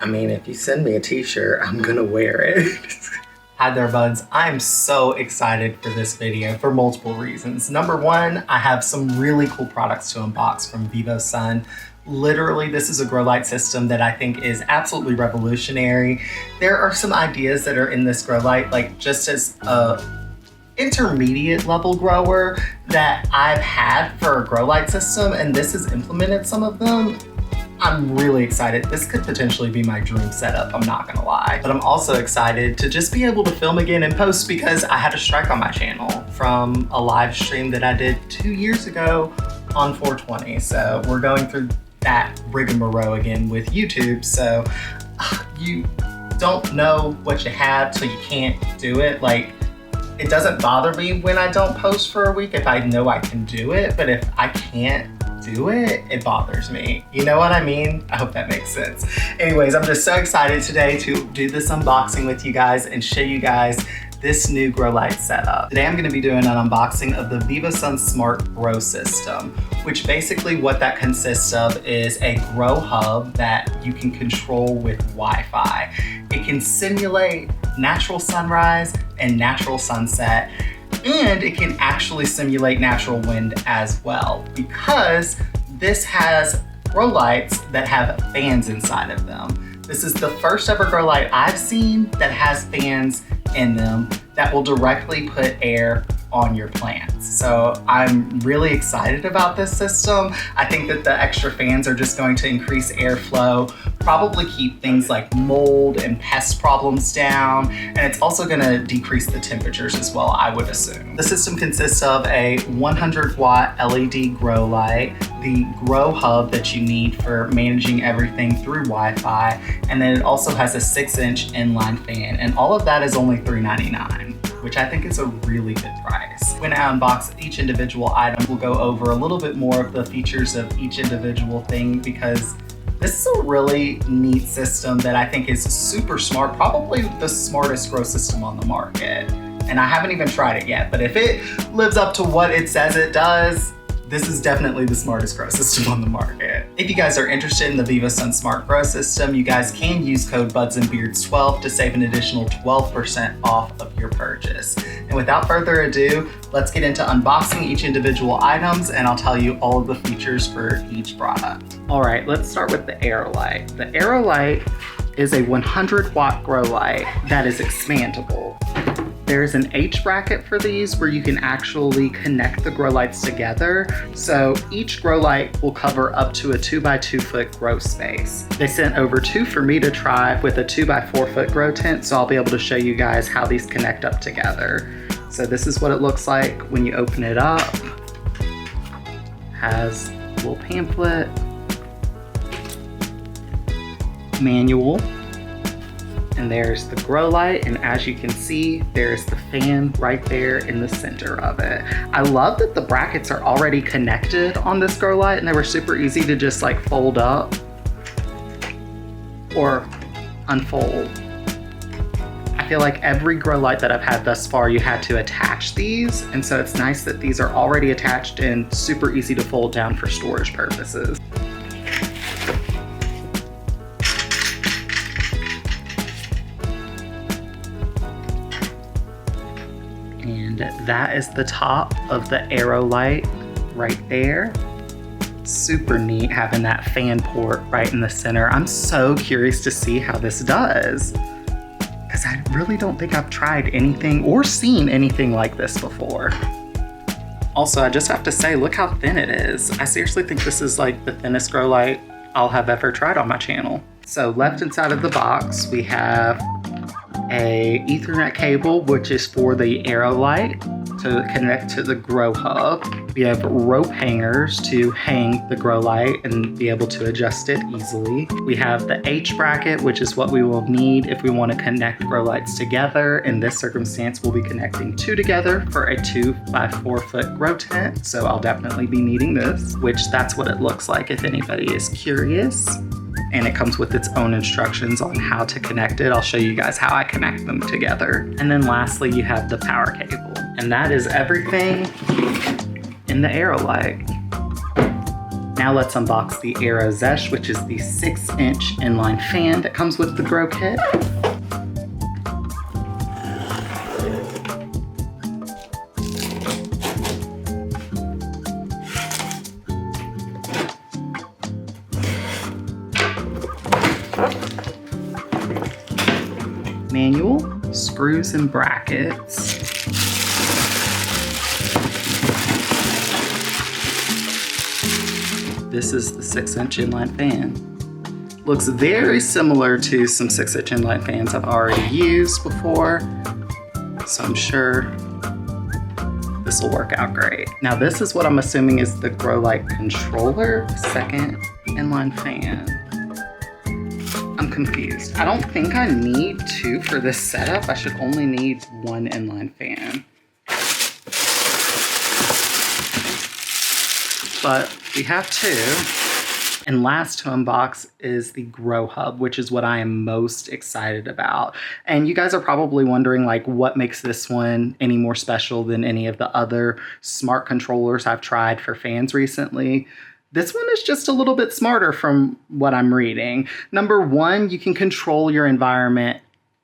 I mean, if you send me a t-shirt, I'm gonna wear it. Hi there, buds. I'm so excited for this video for multiple reasons. Number one, I have some really cool products to unbox from VIVOSUN. Literally, this is a grow light system that I think is absolutely revolutionary. There are some ideas that are in this grow light, like just as a intermediate level grower that I've had for a grow light system, and this has implemented some of them. I'm really excited. This could potentially be my dream setup, I'm not gonna lie. But I'm also excited to just be able to film again and post because I had a strike on my channel from a live stream that I did 2 years ago on 420. So we're going through that rigmarole again with YouTube. So you don't know what you have till you can't do it. Like, it doesn't bother me when I don't post for a week if I know I can do it, but if I can't do it, it bothers me. You know what I mean? I hope that makes sense. Anyways, I'm just so excited today to do this unboxing with you guys and show you guys this new grow light setup. Today I'm gonna be doing an unboxing of the VIVOSUN Smart Grow System, which basically what that consists of is a grow hub that you can control with Wi-Fi. It can simulate natural sunrise and natural sunset, and it can actually simulate natural wind as well, because this has grow lights that have fans inside of them. This is the first ever grow light I've seen that has fans in them that will directly put air on your plants. So I'm really excited about this system. I think that the extra fans are just going to increase airflow, probably keep things like mold and pest problems down, and it's also gonna decrease the temperatures as well, I would assume. The system consists of a 100-watt LED grow light, the GrowHub that you need for managing everything through Wi-Fi, and then it also has a 6-inch inline fan, and all of that is only $3.99. which I think is a really good price. When I unbox each individual item, we'll go over a little bit more of the features of each individual thing, because this is a really neat system that I think is super smart, probably the smartest grow system on the market. And I haven't even tried it yet, but if it lives up to what it says it does, this is definitely the smartest grow system on the market. If you guys are interested in the VIVOSUN Smart Grow System, you guys can use code Budznbeardz12 to save an additional 12% off of your purchase. And without further ado, let's get into unboxing each individual items, and I'll tell you all of the features for each product. All right, let's start with the AeroLight. The AeroLight is a 100-watt grow light that is expandable. There's an H bracket for these where you can actually connect the grow lights together. So each grow light will cover up to a 2x2 foot grow space. They sent over 2 for me to try with a 2x4 foot grow tent. So I'll be able to show you guys how these connect up together. So this is what it looks like when you open it up. Has a little pamphlet, manual, and there's the grow light, and as you can see, there's the fan right there in the center of it. I love that the brackets are already connected on this grow light, and they were super easy to just like fold up or unfold. I feel like every grow light that I've had thus far, you had to attach these, and so it's nice that these are already attached and super easy to fold down for storage purposes. And that is the top of the AeroLight right there. Super neat having that fan port right in the center. I'm so curious to see how this does, because I really don't think I've tried anything or seen anything like this before. Also, I just have to say, look how thin it is. I seriously think this is like the thinnest grow light I'll have ever tried on my channel. So left inside of the box, we have a Ethernet cable, which is for the AeroLight to connect to the GrowHub. We have rope hangers to hang the grow light and be able to adjust it easily. We have the H bracket, which is what we will need if we want to connect grow lights together. In this circumstance, we'll be connecting 2 together for a 2x4 foot grow tent. So I'll definitely be needing this, which that's what it looks like if anybody is curious. And it comes with its own instructions on how to connect it. I'll show you guys how I connect them together. And then lastly, you have the power cable. And that is everything in the AeroLight. Now let's unbox the AeroZesh, which is the 6-inch inline fan that comes with the Grow Kit. Manual, screws and brackets. This is the 6-inch inline fan. Looks very similar to some 6-inch inline fans I've already used before, so I'm sure this will work out great. Now this is what I'm assuming is the GrowLight controller, second inline fan. I'm confused. I don't think I need 2 for this setup. I should only need 1 inline fan. But we have 2. And last to unbox is the GrowHub, which is what I am most excited about. And you guys are probably wondering, like, what makes this one any more special than any of the other smart controllers I've tried for fans recently. This one is just a little bit smarter from what I'm reading. Number 1, you can control your environment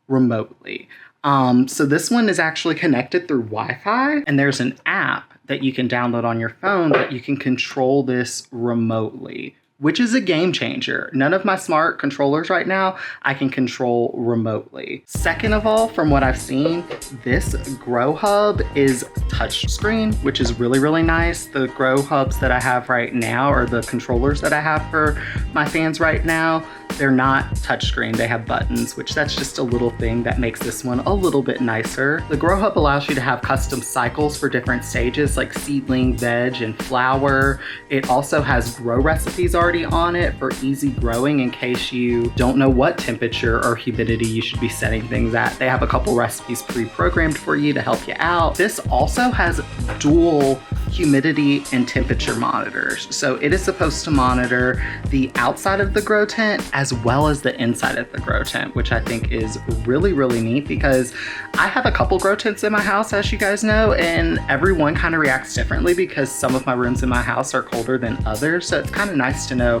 remotely. So this one is actually connected through Wi-Fi, and there's an app that you can download on your phone that you can control this remotely, which is a game changer. None of my smart controllers right now I can control remotely. Second of all, from what I've seen, this GrowHub is touchscreen, which is really, really nice. The GrowHubs that I have right now, or the controllers that I have for my fans right now, they're not touchscreen, they have buttons, which that's just a little thing that makes this one a little bit nicer. The GrowHub allows you to have custom cycles for different stages like seedling, veg, and flower. It also has grow recipes already on it for easy growing in case you don't know what temperature or humidity you should be setting things at. They have a couple recipes pre-programmed for you to help you out. This also has dual humidity and temperature monitors. So it is supposed to monitor the outside of the grow tent as well as the inside of the grow tent, which I think is really, really neat because I have a couple grow tents in my house, as you guys know, and everyone kind of reacts differently because some of my rooms in my house are colder than others. So it's kind of nice to know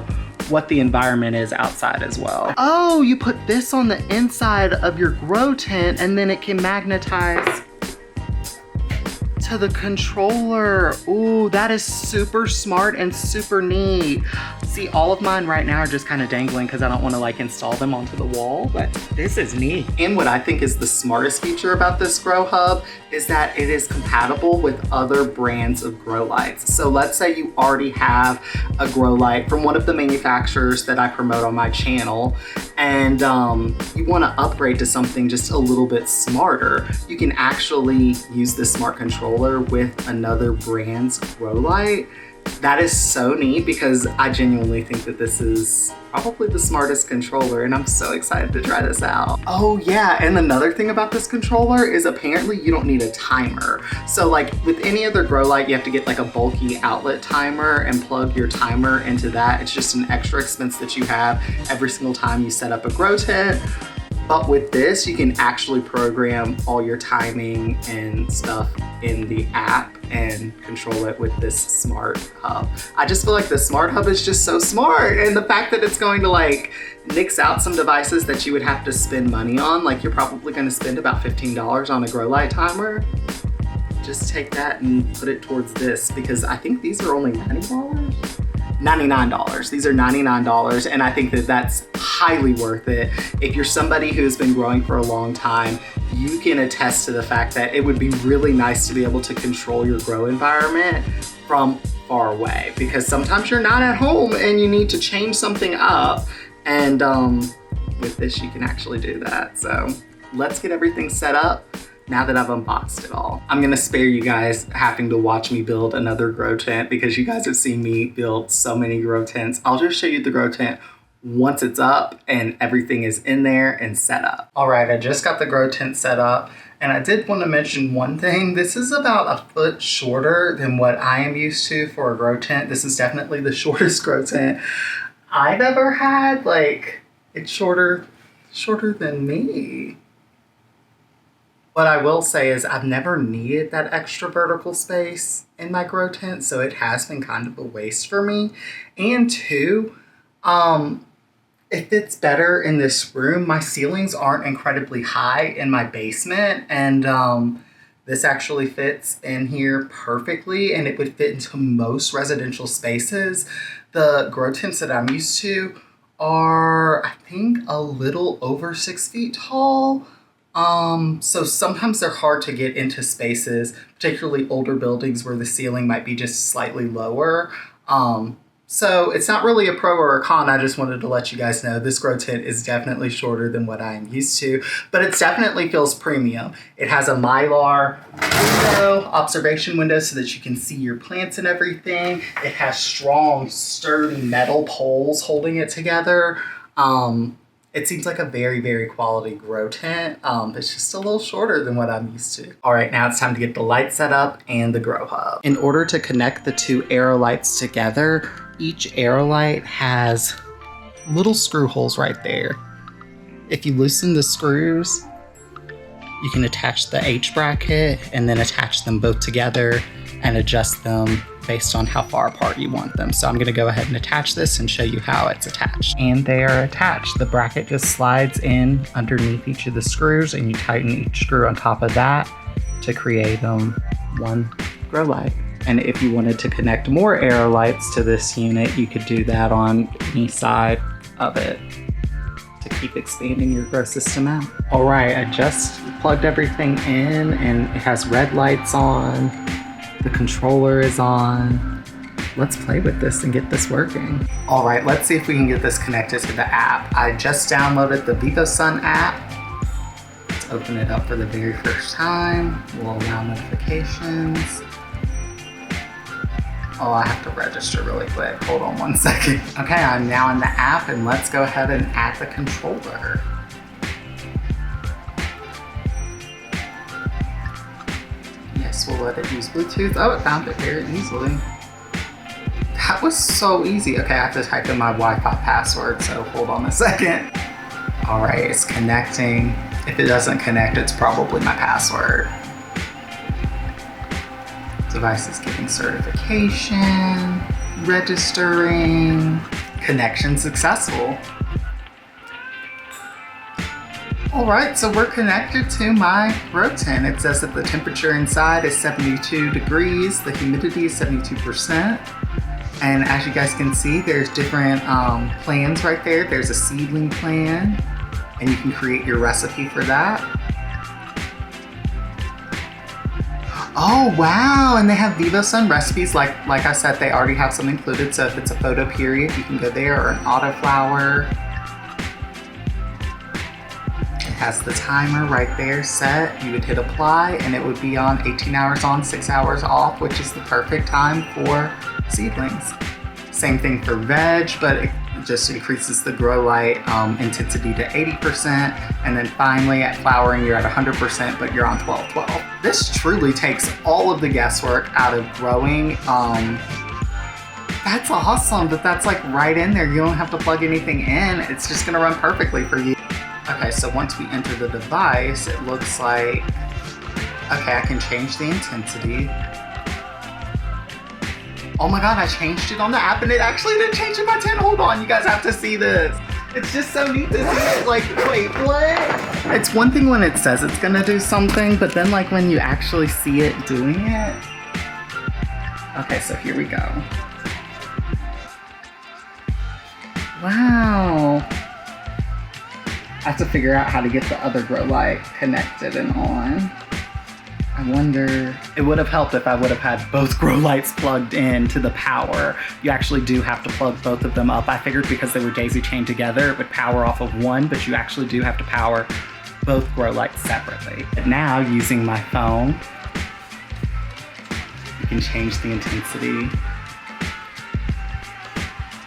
what the environment is outside as well. Oh, you put this on the inside of your grow tent and then it can magnetize to the controller. Ooh, that is super smart and super neat. See, all of mine right now are just kind of dangling because I don't want to like install them onto the wall, but this is neat. And what I think is the smartest feature about this GrowHub is that it is compatible with other brands of grow lights. So let's say you already have a grow light from one of the manufacturers that I promote on my channel, and you want to upgrade to something just a little bit smarter. You can actually use this smart controller with another brand's grow light. That is so neat because I genuinely think that this is probably the smartest controller and I'm so excited to try this out. Oh yeah, and another thing about this controller is apparently you don't need a timer. So like with any other grow light, you have to get like a bulky outlet timer and plug your timer into that. It's just an extra expense that you have every single time you set up a grow tent. But with this, you can actually program all your timing and stuff in the app and control it with this smart hub. I just feel like the smart hub is just so smart. And the fact that it's going to like nix out some devices that you would have to spend money on, like you're probably gonna spend about $15 on a grow light timer. Just take that and put it towards this because I think these are only $90. $99. These are $99, and I think that that's highly worth it. If you're somebody who's been growing for a long time, you can attest to the fact that it would be really nice to be able to control your grow environment from far away because sometimes you're not at home and you need to change something up, and with this you can actually do that. So let's get everything set up. Now that I've unboxed it all, I'm gonna spare you guys having to watch me build another grow tent because you guys have seen me build so many grow tents. I'll just show you the grow tent once it's up and everything is in there and set up. All right, I just got the grow tent set up and I did want to mention one thing. This is about a foot shorter than what I am used to for a grow tent. This is definitely the shortest grow tent I've ever had. Like, it's shorter than me. What I will say is I've never needed that extra vertical space in my grow tent, so it has been kind of a waste for me. And two, it fits better in this room. My ceilings aren't incredibly high in my basement, and this actually fits in here perfectly, and it would fit into most residential spaces. The grow tents that I'm used to are, I think, a little over 6 feet tall. So sometimes they're hard to get into spaces, particularly older buildings where the ceiling might be just slightly lower. So it's not really a pro or a con. I just wanted to let you guys know this grow tent is definitely shorter than what I'm used to, but it definitely feels premium. It has a Mylar window, observation window, so that you can see your plants and everything. It has strong, sturdy metal poles holding it together. It seems like a very, very quality grow tent. It's just a little shorter than what I'm used to. All right, now it's time to get the light set up and the GrowHub. In order to connect the two AeroLights together, each AeroLight has little screw holes right there. If you loosen the screws, you can attach the H bracket and then attach them both together and adjust them based on how far apart you want them. So I'm gonna go ahead and attach this and show you how it's attached. And they are attached. The bracket just slides in underneath each of the screws, and you tighten each screw on top of that to create one grow light. And if you wanted to connect more AeroLights to this unit, you could do that on any side of it to keep expanding your grow system out. All right, I just plugged everything in, and it has red lights on. The controller is on. Let's play with this and get this working. All right, let's see if we can get this connected to the app. I just downloaded the VIVOSUN app. Let's open it up for the very first time. We'll allow notifications. Oh, I have to register really quick. Hold on one second. Okay, I'm now in the app, and let's go ahead and add the controller. Yes, we'll let it use Bluetooth. Oh, it found it very easily. That was so easy. Okay, I have to type in my Wi-Fi password, so hold on a second. All right, it's connecting. If it doesn't connect, it's probably my password. Device is getting certification, registering, connection successful. All right, so we're connected to my grow tent. It says that the temperature inside is 72 degrees, the humidity is 72%. And as you guys can see, there's different plans right there. There's a seedling plan, and you can create your recipe for that. Oh, wow, and they have VIVOSUN recipes. Like I said, they already have some included, so if it's a photo period, you can go there, or an autoflower. It has the timer right there set. You would hit apply, and it would be on 18 hours on, 6 hours off, which is the perfect time for seedlings. Same thing for veg, but it just increases the grow light intensity to 80%, and then finally at flowering you're at 100%, but you're on 12/12. This truly takes all of the guesswork out of growing. That's awesome that that's like right in there. You don't have to plug anything in. It's just gonna run perfectly for you. Okay, so once we enter the device, it looks like, okay, I can change the intensity. Oh my God, I changed it on the app and it actually didn't change in my tent. Hold on, you guys have to see this. It's just so neat to see it. Like, wait, what? It's one thing when it says it's gonna do something, but then like when you actually see it doing it. Okay, so here we go. Wow. I have to figure out how to get the other grow light connected and on. I wonder, it would have helped if I would have had both grow lights plugged in to the power. You actually do have to plug both of them up. I figured because they were daisy chained together, it would power off of one, but you actually do have to power both grow lights separately. But now, using my phone, you can change the intensity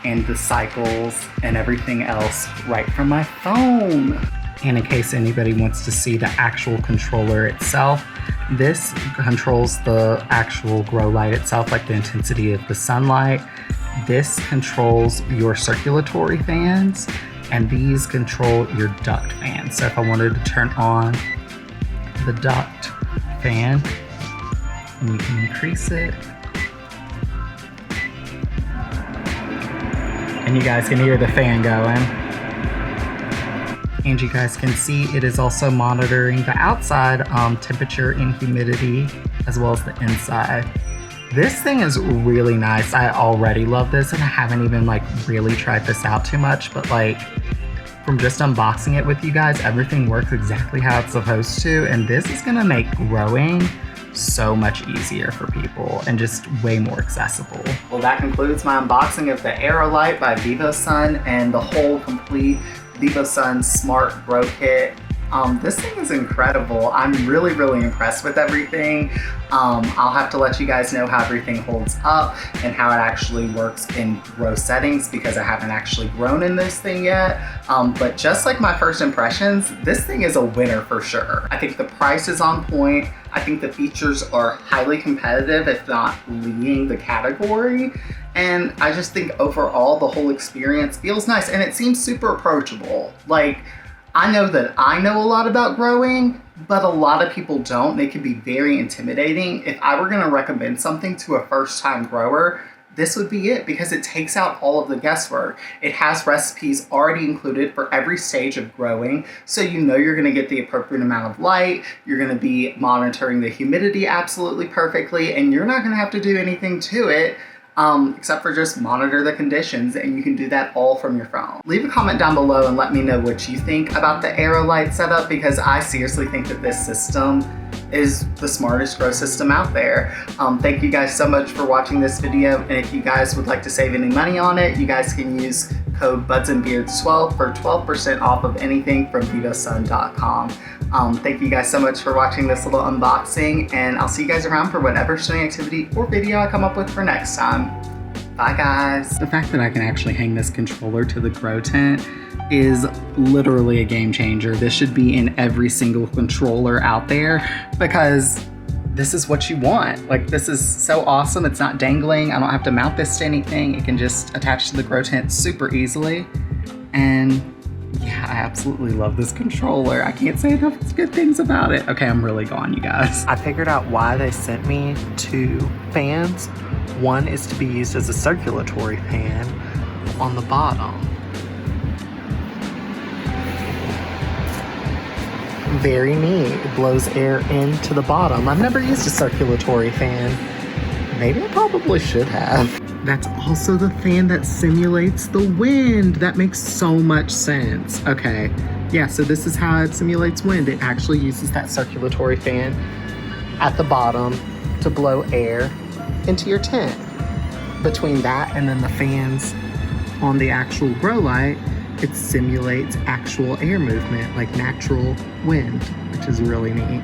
and the cycles and everything else right from my phone. And in case anybody wants to see the actual controller itself, this controls the actual grow light itself, like the intensity of the sunlight. This controls your circulatory fans, and these control your duct fans. So if I wanted to turn on the duct fan, and you can increase it. And you guys can hear the fan going. And you guys can see it is also monitoring the outside temperature and humidity, as well as the inside. This thing is really nice. I already love this, and I haven't even like really tried this out too much, but like from just unboxing it with you guys, everything works exactly how it's supposed to, and this is gonna make growing so much easier for people and just way more accessible. Well, that concludes my unboxing of the AeroLight by VIVOSUN and the whole complete VIVOSUN Smart Grow Kit. This thing is incredible. I'm really, really impressed with everything. I'll have to let you guys know how everything holds up and how it actually works in grow settings, because I haven't actually grown in this thing yet. But just like my first impressions, this thing is a winner for sure. I think the price is on point. I think the features are highly competitive, if not leading the category. And I just think overall the whole experience feels nice, and it seems super approachable. Like, I know that I know a lot about growing, but a lot of people don't. They can be very intimidating. If I were gonna recommend something to a first-time grower, this would be it, because it takes out all of the guesswork. It has recipes already included for every stage of growing, so you know you're gonna get the appropriate amount of light, you're gonna be monitoring the humidity absolutely perfectly, and you're not gonna have to do anything to it except for just monitor the conditions, and you can do that all from your phone. Leave a comment down below and let me know what you think about the AeroLight setup, because I seriously think that this system is the smartest grow system out there. Thank you guys so much for watching this video, and if you guys would like to save any money on it, you guys can use code Budznbeardz12 for 12% off of anything from VIVOSUN.com. Thank you guys so much for watching this little unboxing, and I'll see you guys around for whatever swimming activity or video I come up with for next time. Bye guys. The fact that I can actually hang this controller to the grow tent is literally a game changer. This should be in every single controller out there, because this is what you want. Like, this is so awesome. It's not dangling. I don't have to mount this to anything. It can just attach to the grow tent super easily. And yeah, I absolutely love this controller. I can't say enough good things about it. Okay, I'm really gone, you guys. I figured out why they sent me 2 fans. One is to be used as a circulatory fan on the bottom. Very neat. It blows air into the bottom. I've never used a circulatory fan. Maybe I probably should have. That's also the fan that simulates the wind. That makes so much sense. Okay, yeah, so this is how it simulates wind. It actually uses that circulatory fan at the bottom to blow air into your tent. Between that and then the fans on the actual grow light, it simulates actual air movement, like natural wind, which is really neat.